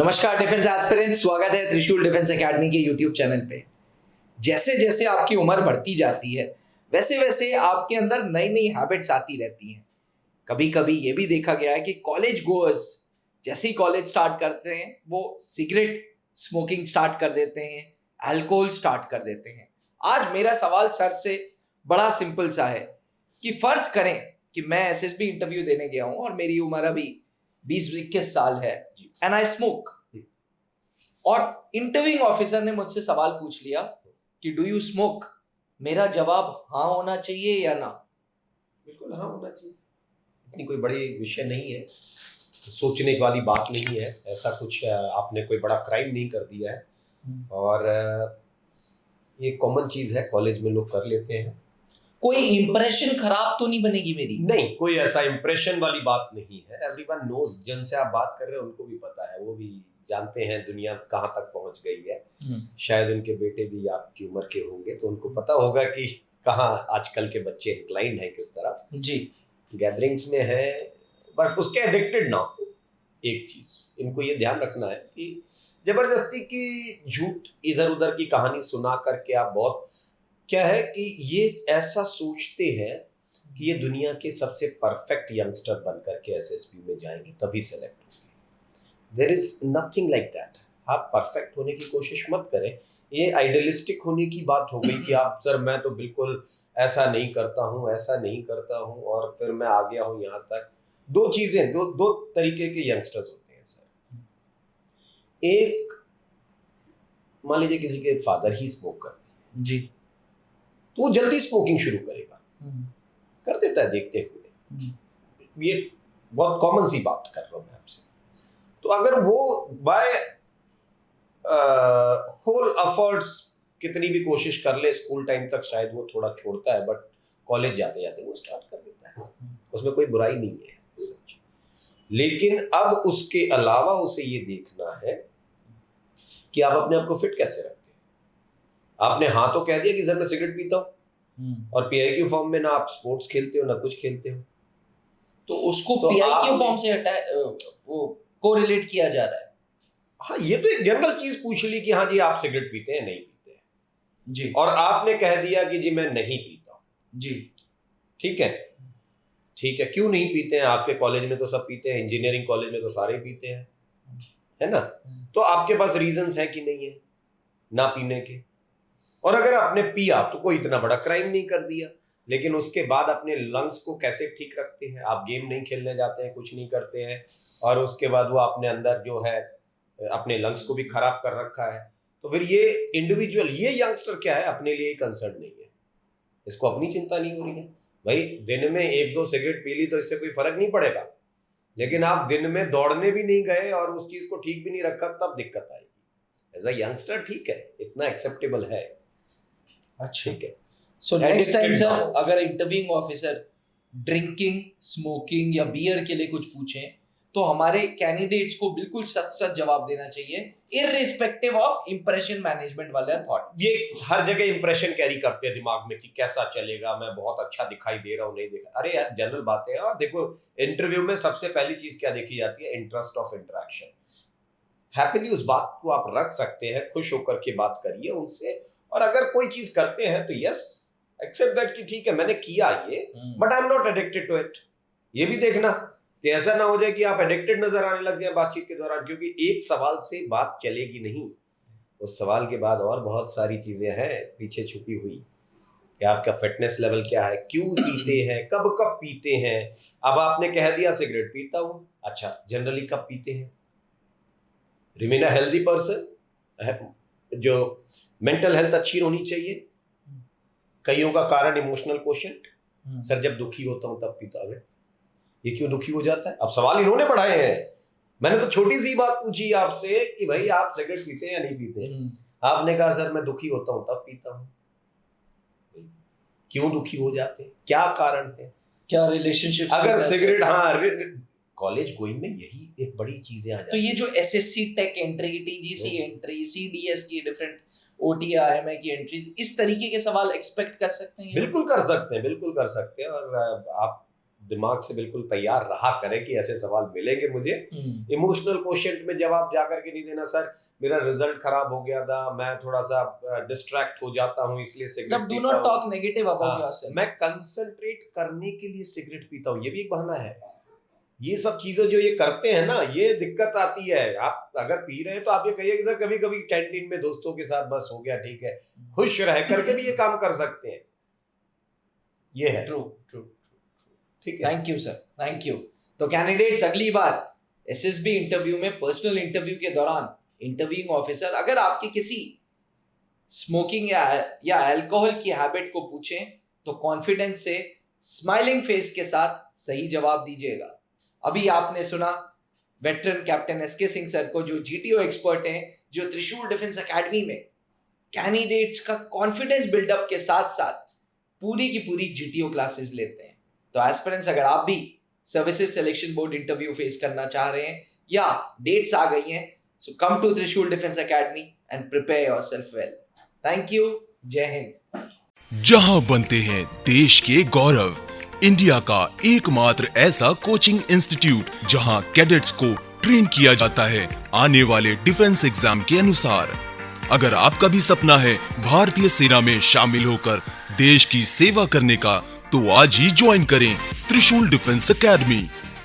नमस्कार defence aspirants, स्वागत है त्रिशूल डिफेंस एकेडमी के यूट्यूब चैनल पे। जैसे जैसे आपकी उम्र बढ़ती जाती है वैसे वैसे आपके अंदर नई नई हैबिट्स आती रहती हैं। कभी कभी ये भी देखा गया है कि कॉलेज गोअर्स जैसे ही कॉलेज स्टार्ट करते हैं वो सिगरेट स्मोकिंग स्टार्ट कर देते हैं, अल्कोहल स्टार्ट कर देते हैं। आज मेरा सवाल सर से बड़ा सिंपल सा है कि फर्ज करें कि मैं एसएसबी इंटरव्यू देने गया हूं और मेरी उम्र अभी 20-21 साल है एंड आई स्मोक, और इंटरव्यूइंग ऑफिसर ने मुझसे सवाल पूछ लिया कि डू यू स्मोक। मेरा जवाब हाँ होना चाहिए या ना? बिल्कुल हाँ होना चाहिए। इतनी कोई बड़ी विषय नहीं है, सोचने वाली बात नहीं है। ऐसा कुछ आपने कोई बड़ा क्राइम नहीं कर दिया है और ये कॉमन चीज है, कॉलेज में लोग कर लेते हैं। कोई इंप्रेशन खराब तो नहीं बनेगी मेरी? नहीं, कोई ऐसा इंप्रेशन वाली बात नहीं है। एवरीवन नोज, जिनसे आप बात कर रहे हैं उनको भी पता है, वो भी जानते हैं दुनिया कहाँ तक पहुंच गई है। शायद उनके बेटे भी आपकी उम्र के होंगे तो उनको पता होगा कि कहाँ आजकल के बच्चे इंक्लाइंड हैं, किस तरफ जी गैदरिंग्स में है, बट उसके एडिक्टेड ना हो। एक चीज इनको ये ध्यान रखना है कि जबरदस्ती की झूठ इधर उधर की कहानी सुना करके आप बहुत क्या है कि ये ऐसा सोचते हैं कि ये दुनिया के सबसे परफेक्ट यंगस्टर बन करके एसएसबी में जाएंगे तभी सेलेक्ट होंगे। There is nothing like that. आप परफेक्ट होने की कोशिश मत करें। ये आइडियलिस्टिक होने की बात हो गई कि आप सर मैं तो बिल्कुल ऐसा नहीं करता हूँ, ऐसा नहीं करता हूँ और फिर मैं आ गया हूँ यहाँ तक। दो चीजें, दो तरीके के यंगस्टर्स होते हैं सर। एक, मान लीजिए किसी के फादर ही स्मोक करते हैं जी, तो वो जल्दी स्मोकिंग शुरू करेगा, कर देता है देखते हुए। ये बहुत कॉमन सी बात कर रहा हूं मैं आपसे। तो अगर वो बाय होल एफर्ट्स कितनी भी कोशिश कर ले, स्कूल टाइम तक शायद वो थोड़ा छोड़ता है, बट कॉलेज जाते जाते वो स्टार्ट कर देता है। उसमें कोई बुराई नहीं है सच। लेकिन अब उसके अलावा उसे ये देखना है कि आप अपने आप को फिट कैसे रखते हैं। आपने हाँ तो कह दिया कि सर मैं सिगरेट पीता हूँ और पीआईक्यू फॉर्म में ना आप स्पोर्ट्स खेलते हो ना कुछ खेलते हो, तो उसको तो पीआईक्यू फॉर्म से वो कोरिलेट किया जा रहा है। हाँ, ये तो एक जनरल चीज पूछ ली कि हाँ जी आप सिगरेट पीते हैं नहीं पीते हैं जी, और आपने कह दिया कि जी मैं नहीं पीता हूँ। जी ठीक है, ठीक है, क्यों नहीं पीते हैं? आपके कॉलेज में तो सब पीते हैं, इंजीनियरिंग कॉलेज में तो सारे पीते हैं, है ना? तो आपके पास रीजंस है कि नहीं है ना पीने के? और अगर आपने पिया तो कोई इतना बड़ा क्राइम नहीं कर दिया, लेकिन उसके बाद अपने लंग्स को कैसे ठीक रखते हैं? आप गेम नहीं खेलने जाते हैं, कुछ नहीं करते हैं और उसके बाद वो अपने अंदर जो है अपने लंग्स को भी खराब कर रखा है। तो फिर ये इंडिविजुअल, ये यंगस्टर क्या है, अपने लिए कंसर्न नहीं है, इसको अपनी चिंता नहीं हो रही है। भाई दिन में 1-2 सिगरेट पी ली तो इससे कोई फर्क नहीं पड़ेगा, लेकिन आप दिन में दौड़ने भी नहीं गए और उस चीज को ठीक भी नहीं रखा तब दिक्कत आएगी। एज अ यंगस्टर ठीक है, इतना एक्सेप्टेबल है। अच्छा, ठीक है। सो नेक्स्ट टाइम सर अगर इंटरव्यूइंग ऑफिसर ड्रिंकिंग, स्मोकिंग या बियर के लिए कुछ पूछें तो हमारे कैंडिडेट्स को बिल्कुल सच सच जवाब देना चाहिए, इररिस्पेक्टिव ऑफ इंप्रेशन मैनेजमेंट वाला थॉट। ये हर जगह इंप्रेशन कैरी करते हैं दिमाग में कि कैसा चलेगा, मैं बहुत अच्छा दिखाई दे रहा हूँ नहीं दिखा। अरे यार जनरल बातें हैं। और देखो इंटरव्यू में सबसे पहली चीज क्या देखी जाती है? Interest of interaction. हैप्पीली उस बात को आप रख सकते हैं, खुश होकर के बात करिए उनसे। और अगर कोई चीज करते हैं तो यस एक्सेप्ट दैट कि ठीक है मैंने किया ये, but I am not addicted to it. ये भी देखना कि ऐसा ना हो जाए कि आप एडिक्टेड नजर आने लग जाए बातचीत के दौरान, क्योंकि एक सवाल से बात चलेगी नहीं। उस सवाल के बाद और बहुत सारी चीजें हैं पीछे छुपी हुई कि आपका फिटनेस लेवल क्या है, क्यों पीते हैं, कब कब पीते हैं। अब आपने कह दिया सिगरेट पीता हूं, अच्छा जनरली कब पीते हैं? रिमेन अ हेल्दी पर्सन, जो मेंटल हेल्थ अच्छी होनी चाहिए। कईयों का कारण इमोशनल क्वोशंट, सर जब दुखी होता हूं तब पीता हूं। ये क्यों दुखी हो जाता है? अब सवाल इन्होंने बढ़ाए हैं, मैंने तो छोटी सी बात पूछी आपसे कि भाई आप सिगरेट पीते हैं या नहीं पीते? आपने कहा सर मैं दुखी होता हूं तब पीता हूं। क्यों दुखी हो जाते हैं, क्या कारण है, क्या रिलेशनशिप? अगर सिगरेट, हाँ कॉलेज गोइंग में यही एक बड़ी चीजें आ जाती तो ये जो SSC tech entry, TGC entry, CDS की डिफरेंट ओटीआईएमआई की एंट्रीज, इस तरीके के सवाल एक्सपेक्ट कर सकते हैं? बिल्कुल कर सकते हैं, बिल्कुल कर सकते हैं। और आप दिमाग से बिल्कुल तैयार रहा करें कि ऐसे सवाल मिलेंगे मुझे। इमोशनल क्वोशंट में जवाब जा करके नहीं देना, सर मेरा रिजल्ट खराब हो गया था, मैं थोड़ा सा डिस्ट्रैक्ट हो जाता हूँ इसलिए cigarette do not talk negative about yourself. मैं कंसंट्रेट करने के लिए सिगरेट पीता हूँ, ये भी एक बहाना है। ये सब चीजें जो ये करते हैं ना, ये दिक्कत आती है। आप अगर पी रहे हैं तो आप ये कहिए कि सर कभी कभी कैंटीन में दोस्तों के साथ बस हो गया, ठीक है, खुश रह करके भी ये काम कर सकते हैं। ये है ट्रू ट्रू। ठीक है, thank you sir, thank you. तो कैंडिडेट्स, अगली बार एसएसबी इंटरव्यू में, पर्सनल इंटरव्यू के दौरान इंटरव्यूइंग ऑफिसर अगर आपकी किसी स्मोकिंग या अल्कोहल की हैबिट को पूछें तो कॉन्फिडेंस से, स्माइलिंग फेस के साथ सही जवाब दीजिएगा। अभी आपने सुना veteran captain SK Singh sir को, जो जीटीओ एक्सपर्ट हैं, जो त्रिशूल डिफेंस एकेडमी में कैंडिडेट्स का कॉन्फिडेंस बिल्डअप के साथ साथ पूरी की पूरी जीटीओ क्लासेस लेते हैं। तो एस्पिरेंट्स, अगर आप भी services selection board interview face करना चाह रहे हैं या डेट्स आ गई हैं, सो कम टू त्रिशूल defence academy and prepare yourself well. Thank you, जय हिंद। जहां बनते हैं देश के गौरव, इंडिया का एकमात्र ऐसा कोचिंग इंस्टीट्यूट जहां कैडेट्स को ट्रेन किया जाता है आने वाले डिफेंस एग्जाम के अनुसार। अगर आपका भी सपना है भारतीय सेना में शामिल होकर देश की सेवा करने का, तो आज ही ज्वाइन करें त्रिशूल डिफेंस एकेडमी।